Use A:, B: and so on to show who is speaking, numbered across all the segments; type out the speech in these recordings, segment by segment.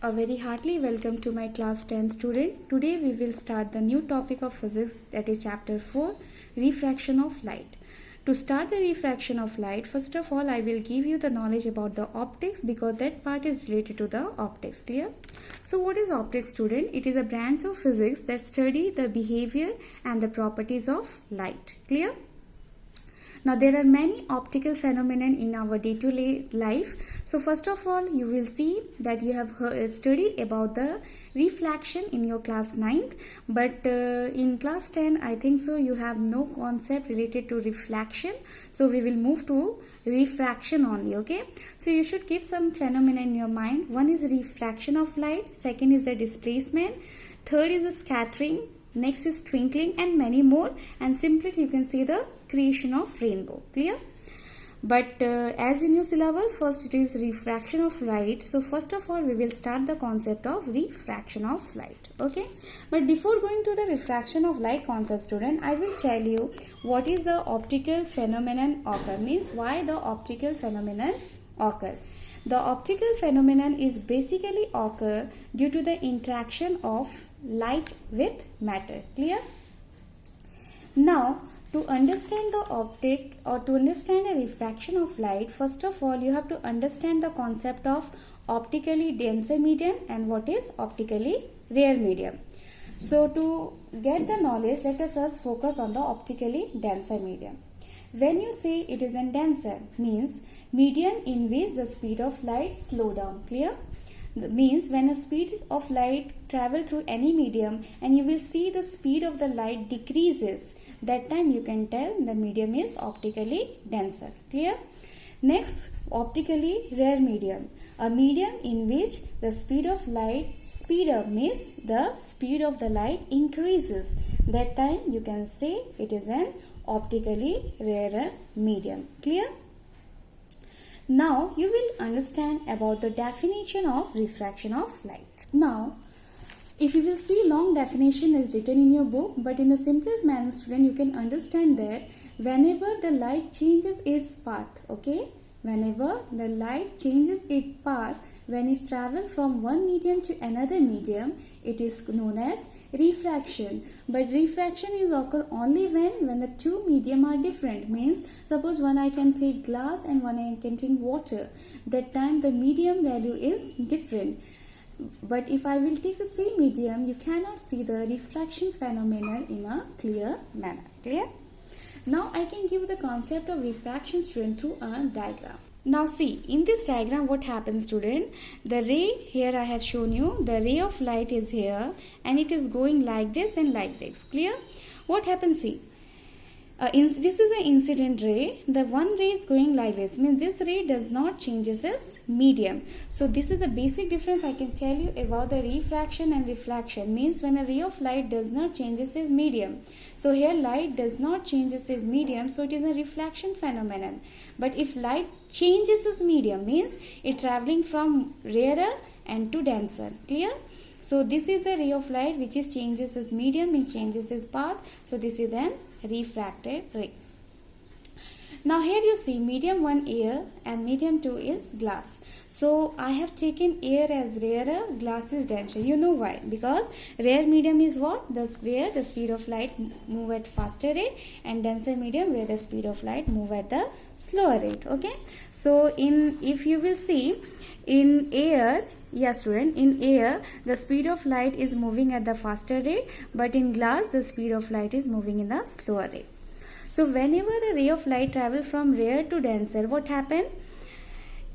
A: A very heartily welcome to my class 10 student. Today we will start the new topic of physics, that is chapter 4, refraction of light. To start the refraction of light, first of all I will give you the knowledge about the optics because that part is related to the optics. Clear? So what is optics, student? It is a branch of physics that study the behavior and the properties of light. Clear? Now there are many optical phenomena in our day-to-day life. So first of all, you will see that you have studied about the reflection in your class 9th, but in class 10 I think so you have no concept related to reflection. So we will move to refraction only. Okay, so you should keep some phenomena in your mind. One is refraction of light, second is the displacement, third is the scattering, next is twinkling, and many more, and simply you can see the creation of rainbow. Clear? But as in your syllabus, first it is refraction of light. So first of all we will start the concept of refraction of light. Okay, but before going to the refraction of light concept, student, I will tell you what is the optical phenomenon occur, means why the optical phenomenon occur. The optical phenomenon is basically occur due to the interaction of light with matter. Clear? Now to understand the optic or to understand a refraction of light, first of all you have to understand the concept of optically denser medium and what is optically rare medium. So to get the knowledge, let us first focus on the optically denser medium. When you say it is a denser, means medium in which the speed of light slow down. Clear? Means when a speed of light travel through any medium and you will see the speed of the light decreases, that time you can tell the medium is optically denser. Clear? Next, optically rare medium, a medium in which the speed of light speed up, means the speed of the light increases, that time you can say it is an optically rarer medium. Clear? Now you will understand about the definition of refraction of light. Now if you will see, long definition is written in your book, but in the simplest manner, student, you can understand that whenever the light changes its path, okay, whenever the light changes its path, when it travels from one medium to another medium, it is known as refraction. But refraction is occur only when the two medium are different. Means suppose one I can take glass and one I can take water. That time the medium value is different. But if I will take the same medium, you cannot see the refraction phenomenon in a clear manner. Clear? Now I can give the concept of refraction, student, through a diagram. Now see, in this diagram what happens, student, the ray here I have shown you, the ray of light is here and it is going like this and like this. Clear? What happens, see, this is an incident ray. The one ray is going like this, means this ray does not changes its medium. So this is the basic difference I can tell you about the refraction and reflection. Means when a ray of light does not changes its medium. So here light does not changes its medium, so it is a reflection phenomenon. But if light changes its medium, means it traveling from rarer and to denser. Clear? So this is the ray of light which is changes its medium, means changes its path. So this is then refracted ray. Now here you see medium 1 air and medium 2 is glass. So I have taken air as rarer, glass is denser. You know why? Because rare medium is what? Where the speed of light move at faster rate, and denser medium where the speed of light move at the slower rate. Okay. So if you will see in air, yes student, in air the speed of light is moving at the faster rate, but in glass the speed of light is moving in the slower rate. So whenever a ray of light travel from rare to denser, what happen?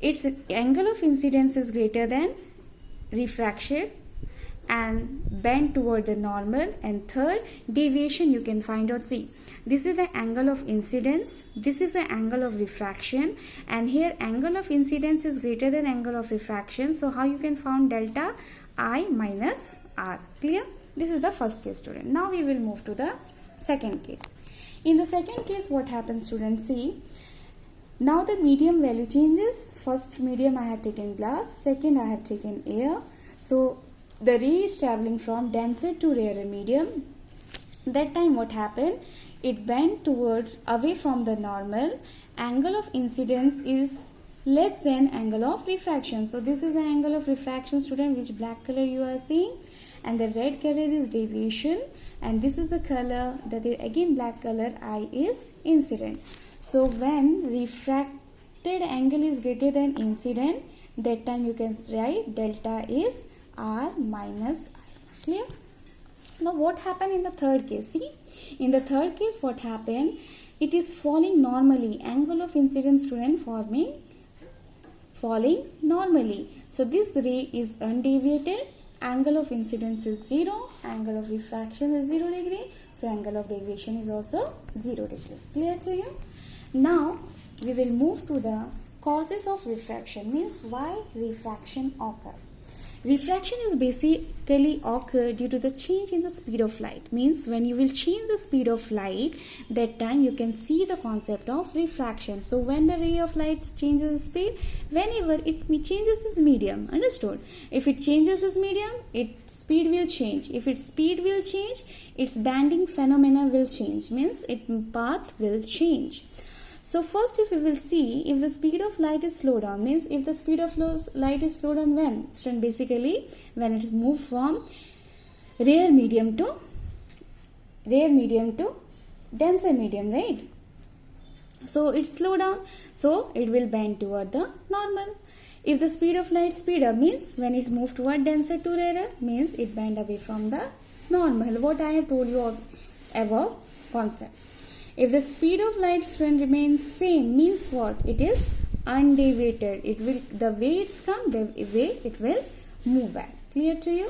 A: Its angle of incidence is greater than refraction and bend toward the normal, and third deviation you can find out. See, this is the angle of incidence, this is the angle of refraction, and here angle of incidence is greater than angle of refraction. So how you can find delta I minus R. Clear? This is the first case, student. Now we will move to the second case. In the second case what happens, students? See, now the medium value changes. First medium I have taken glass, second I have taken air. So the ray is traveling from denser to rarer medium. That time what happened? It bent towards away from the normal. Angle of incidence is less than angle of refraction. So this is the angle of refraction, student, which black color you are seeing, and the red color is deviation, and this is the color that is again black color, I is incident. So when refracted angle is greater than incident, that time you can write delta is R minus I. Clear? Now what happened in the third case? See, in the third case what happened, it is falling normally, angle of incidence, student, falling normally. So this ray is undeviated, angle of incidence is 0, angle of refraction is 0 degree, so angle of deviation is also 0 degree. Clear to you? Now we will move to the causes of refraction, means why refraction occur. Refraction is basically occur due to the change in the speed of light. Means when you will change the speed of light, that time you can see the concept of refraction. So when the ray of light changes speed, whenever it changes its medium, understood? If it changes its medium, its speed will change. If its speed will change, its banding phenomena will change. Means its path will change. So first, if we will see, if the speed of light is slowed down, means if the speed of light is slowed down when? Student, basically when it is moved from rare medium to denser medium, right? So it's slowed down, so it will bend toward the normal. If the speed of light speed up, means when it's moved toward denser to rarer, means it bend away from the normal. What I have told you above concept. If the speed of light, student, remains same, means what? It is undeviated. It will, the way it's come, the way it will move back. Clear to you?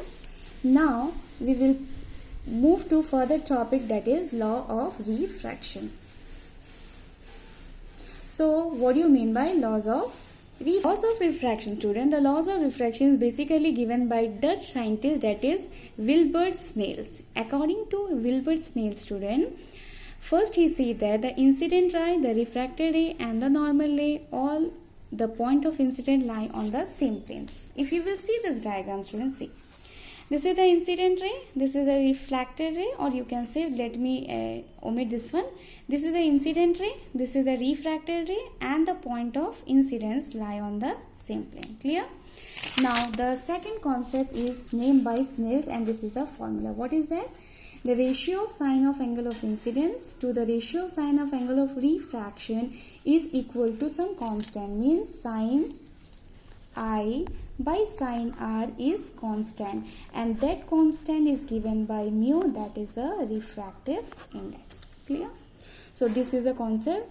A: Now we will move to further topic, that is law of refraction. So what do you mean by laws of refraction, student? The laws of refraction is basically given by Dutch scientist, that is Wilbert Snells. According to Wilbert Snells, student, first he said that the incident ray, the refracted ray and the normal ray, all the point of incident lie on the same plane. If you will see this diagram, students, see. This is the incident ray, this is the refracted ray, or you can say, let me omit this one. This is the incident ray, this is the refracted ray, and the point of incidence lie on the same plane. Clear? Now the second concept is named by Snells, and this is the formula. What is that? The ratio of sine of angle of incidence to the ratio of sine of angle of refraction is equal to some constant, means sine I by sine R is constant, and that constant is given by mu, that is the refractive index. Clear? So this is the concept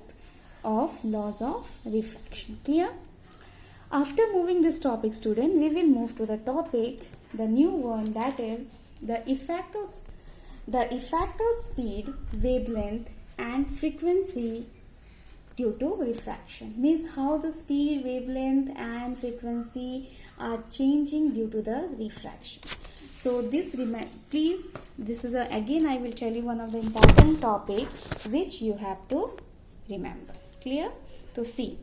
A: of laws of refraction. Clear? After moving this topic, student, we will move to the topic, the new one, that is the effect of speed, wavelength and frequency due to refraction. Means how the speed, wavelength and frequency are changing due to the refraction. So this please, this is again I will tell you one of the important topic which you have to remember. Clear? To see,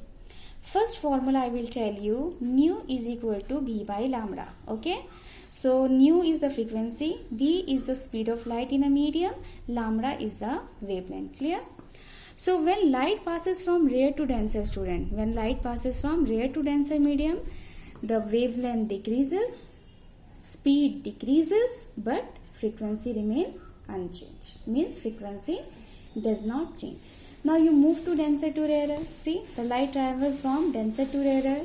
A: first formula I will tell you, nu is equal to b by lambda. Okay, so nu is the frequency, b is the speed of light in a medium, lambda is the wavelength. Clear? So when light passes from rare to denser, student, when light passes from rare to denser medium, the wavelength decreases, speed decreases, but frequency remain unchanged. Means frequency does not change. Now you move to denser to rarer. See, the light travels from denser to rarer.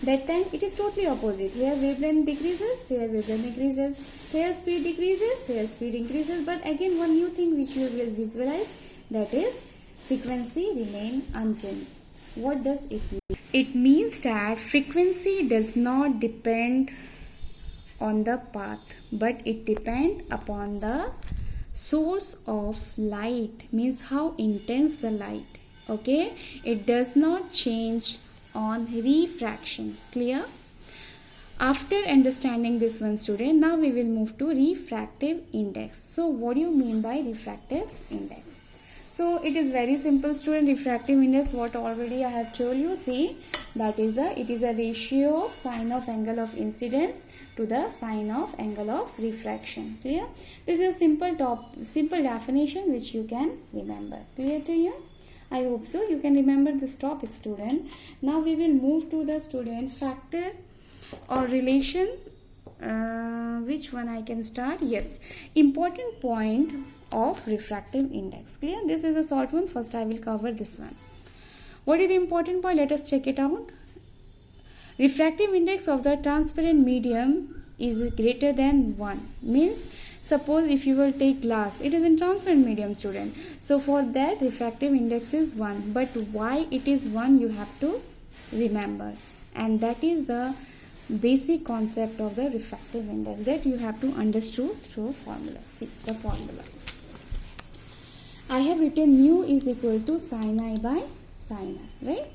A: That time it is totally opposite. Here wavelength decreases, here wavelength increases, here speed decreases, here speed increases. But again one new thing which you will visualize, that is frequency remain unchanged. What does it mean? It means that frequency does not depend on the path, but it depends upon the source of light, means how intense the light. Okay, it does not change on refraction. Clear? After understanding this one, student, now we will move to refractive index. So what do you mean by refractive index? So it is very simple, student. Refractive index, what already I have told you, see, that is it is a ratio of sine of angle of incidence to the sine of angle of refraction. Clear? This is a simple definition which you can remember. Clear to you? I hope so. You can remember this topic, student. Now we will move to the student factor or relation. Which one I can start? Yes, important point of refractive index. Clear? This is a short one. First I will cover this one. What is the important point? Let us check it out. Refractive index of the transparent medium is greater than 1. Means, suppose if you will take glass, it is in transparent medium, student. So for that refractive index is 1. But why it is 1 you have to remember. And that is the basic concept of the refractive index that you have to understand through formula. See the formula. I have written mu is equal to sin I by sin I, right?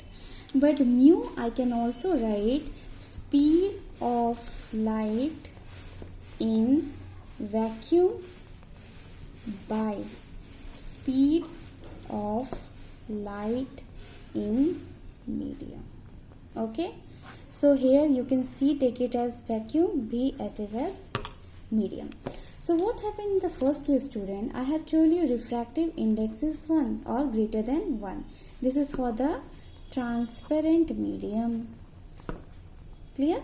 A: But mu I can also write speed of light in vacuum by speed of light in medium. Okay, so here you can see, take it as vacuum, B it is as medium. So what happened in the first case, student? I have told you refractive index is 1 or greater than 1. This is for the transparent medium. Clear?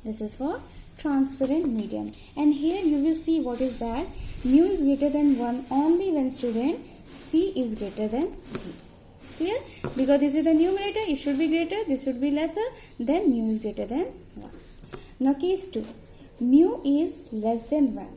A: This is for transparent medium. And here you will see what is that. Mu is greater than 1 only when, student, C is greater than B. Clear? Because this is the numerator, it should be greater, this should be lesser, then mu is greater than 1. Now case 2. Mu is less than 1.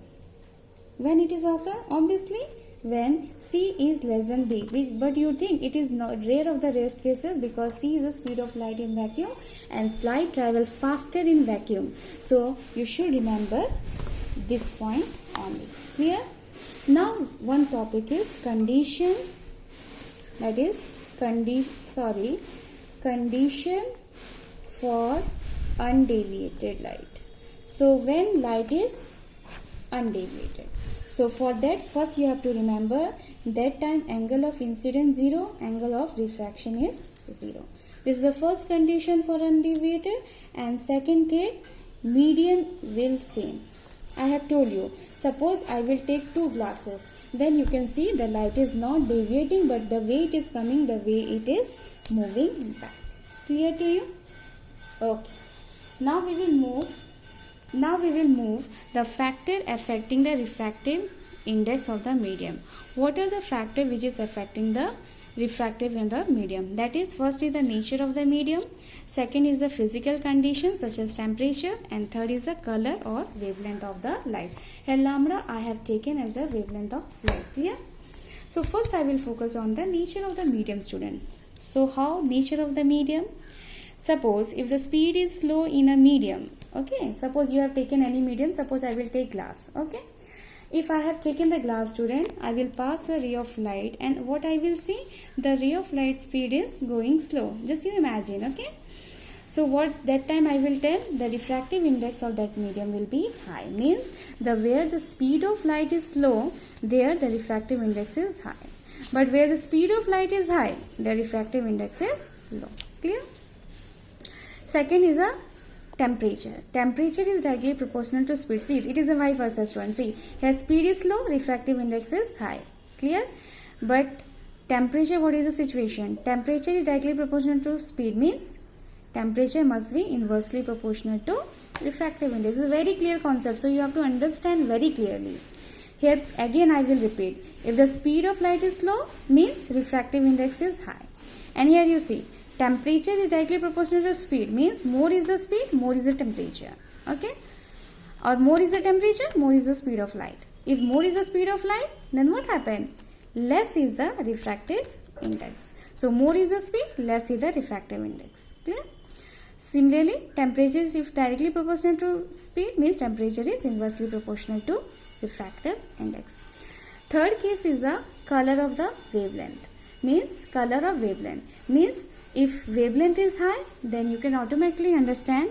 A: When it is occur? Obviously when C is less than B. But you think it is not rare of the rare cases, because C is the speed of light in vacuum and light travel faster in vacuum. So you should remember this point only. Clear? Now one topic is condition, that is condition for undeviated light. So when light is undeviated, so for that first you have to remember that time angle of incidence 0, angle of refraction is 0. This is the first condition for undeviated. And second thing, medium will same. I have told you, suppose I will take 2 glasses, then you can see the light is not deviating, but the way it is coming, the way it is moving back. Clear to you? Okay. Now we will move the factor affecting the refractive index of the medium. What are the factors which is affecting the refractive in the medium? That is, first is the nature of the medium, second is the physical conditions such as temperature, and third is the color or wavelength of the light. Here lambda I have taken as the wavelength of light. Clear? So first I will focus on the nature of the medium, student. So how nature of the medium? Suppose if the speed is slow in a medium, okay, suppose you have taken any medium, suppose I will take glass, okay. If I have taken the glass, student, I will pass a ray of light, and what I will see, the ray of light speed is going slow. Just you imagine, okay. So what that time I will tell, the refractive index of that medium will be high. Means where the speed of light is low, there the refractive index is high. But where the speed of light is high, the refractive index is low. Clear? Second is a temperature. Temperature is directly proportional to speed. See, it is a vice versa, student. See, here speed is low, refractive index is high. Clear? But temperature, what is the situation? Temperature is directly proportional to speed, means temperature must be inversely proportional to refractive index. This is a very clear concept, so you have to understand very clearly. Here again I will repeat. If the speed of light is low, means refractive index is high. And here you see, temperature is directly proportional to speed, means more is the speed, more is the temperature. Okay? Or more is the temperature, more is the speed of light. If more is the speed of light, then what happened? Less is the refractive index. So more is the speed, less is the refractive index. Clear? Similarly, temperature is if directly proportional to speed, means temperature is inversely proportional to refractive index. Third case is the color of the wavelength. Means color of wavelength. Means if wavelength is high, then you can automatically understand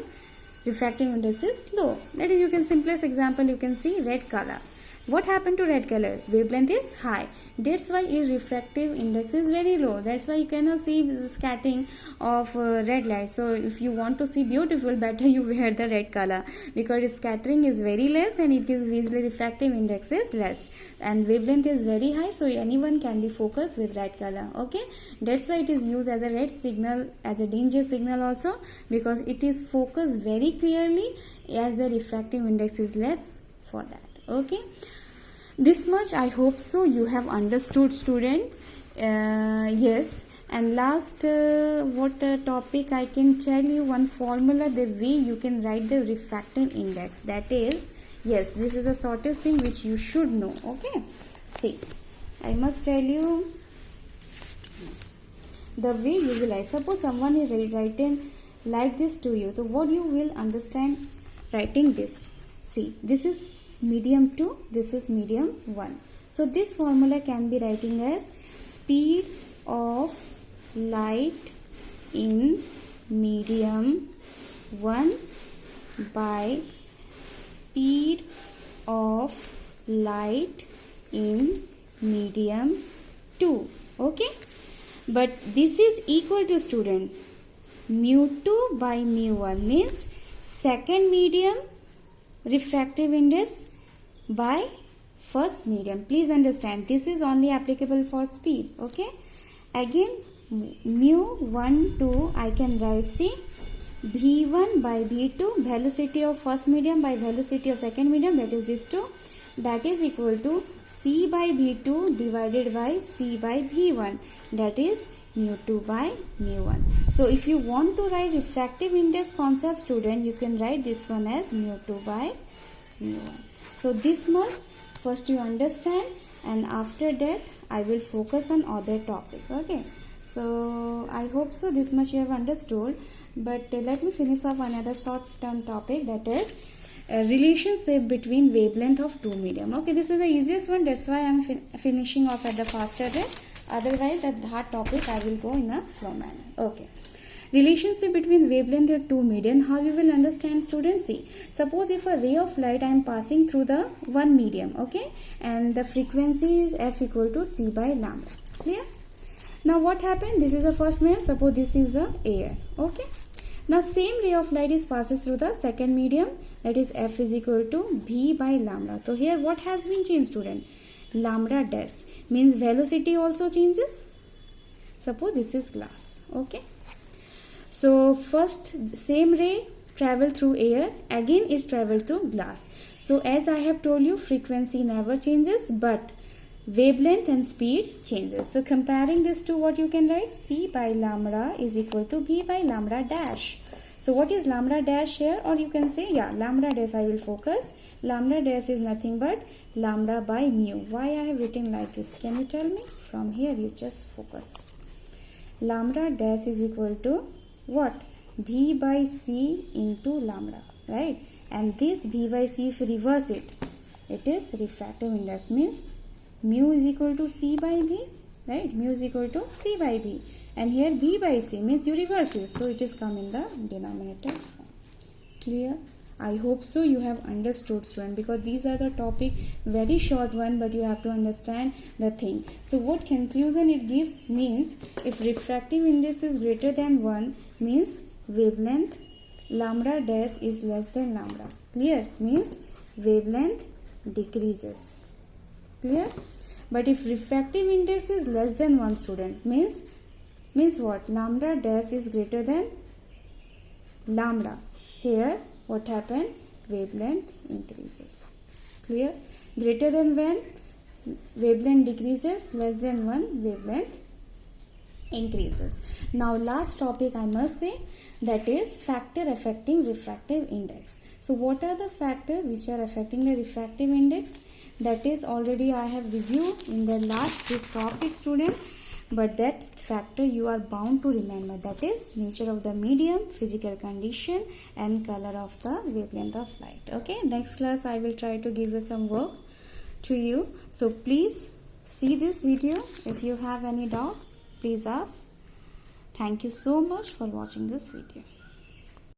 A: refractive index is low. That is, you can simplest example, you can see red color. What happened to red color? Wavelength is high. That's why its refractive index is very low. That's why you cannot see the scattering of red light. So if you want to see beautiful, better you wear the red color, because its scattering is very less and it is visually refractive index is less, and wavelength is very high, so anyone can be focused with red color. Okay, that's why it is used as a red signal, as a danger signal also, because it is focused very clearly as the refractive index is less for that. Okay, this much I hope so you have understood, student. Yes, and last topic I can tell you one formula, the way you can write the refractive index. That is, yes, this is the shortest thing which you should know. Okay, see, I must tell you the way you will write. Suppose someone is writing like this to you, so what you will understand writing this. See, this is medium 2, this is medium 1. So this formula can be writing as speed of light in medium 1 by speed of light in medium 2. Okay, but this is equal to, student, mu 2 by mu 1 means second medium refractive index by first medium. Please understand, this is only applicable for speed. Okay, again mu 1 2 I can write, see, v1 by v2, velocity of first medium by velocity of second medium, that is this 2, that is equal to c by v2 divided by c by v1, that is mu 2 by mu 1. So if you want to write refractive index concept, student, you can write this one as mu 2 by mu 1. So this much first you understand, and after that I will focus on other topic. Okay, so I hope so this much you have understood, but let me finish off another short term topic, that is relationship between wavelength of two medium. Okay, this is the easiest one, that's why I am finishing off at the faster rate. Otherwise at that topic I will go in a slow manner. Okay, relationship between wavelength of two medium, how you will understand, students? See, suppose if a ray of light I am passing through the one medium, okay, and the frequency is f equal to c by lambda. Clear? Now what happened? This is the first medium, suppose this is the air. Okay, now same ray of light is passes through the second medium, that is f is equal to v by lambda. So here what has been changed, student? Lambda dash means velocity also changes. Suppose this is glass. Okay, so first same ray travel through air, again is travel through glass. So as I have told you, frequency never changes, but wavelength and speed changes. So comparing this to what you can write, c by lambda is equal to v by lambda dash. So what is lambda dash here? Or you can say, yeah, lambda dash I will focus. Lambda dash is nothing but lambda by mu. Why I have written like this? Can you tell me? From here you just focus. Lambda dash is equal to what? V by c into lambda, right? And this v by c, if you reverse it, it is refractive index, means mu is equal to c by v, right? Mu is equal to c by v. And here v by c means you reverse it, so it is come in the denominator. Clear? I hope so you have understood, student, because these are the topic, very short one, but you have to understand the thing. So what conclusion it gives means, if refractive index is greater than 1 means wavelength lambda dash is less than lambda. Clear? Means wavelength decreases. Clear? But if refractive index is less than 1, student, means what? Lambda dash is greater than lambda. Here what happened? Wavelength increases. Clear? Greater than 1 wavelength decreases, less than 1 wavelength increases. Now last topic I must say, that is factor affecting refractive index. So what are the factors which are affecting the refractive index? That is already I have reviewed in the last this topic, student. But that factor you are bound to remember, that is nature of the medium, physical condition and color of the wavelength of light. Okay, next class I will try to give you some work to you. So please see this video. If you have any doubt, please ask. Thank you so much for watching this video.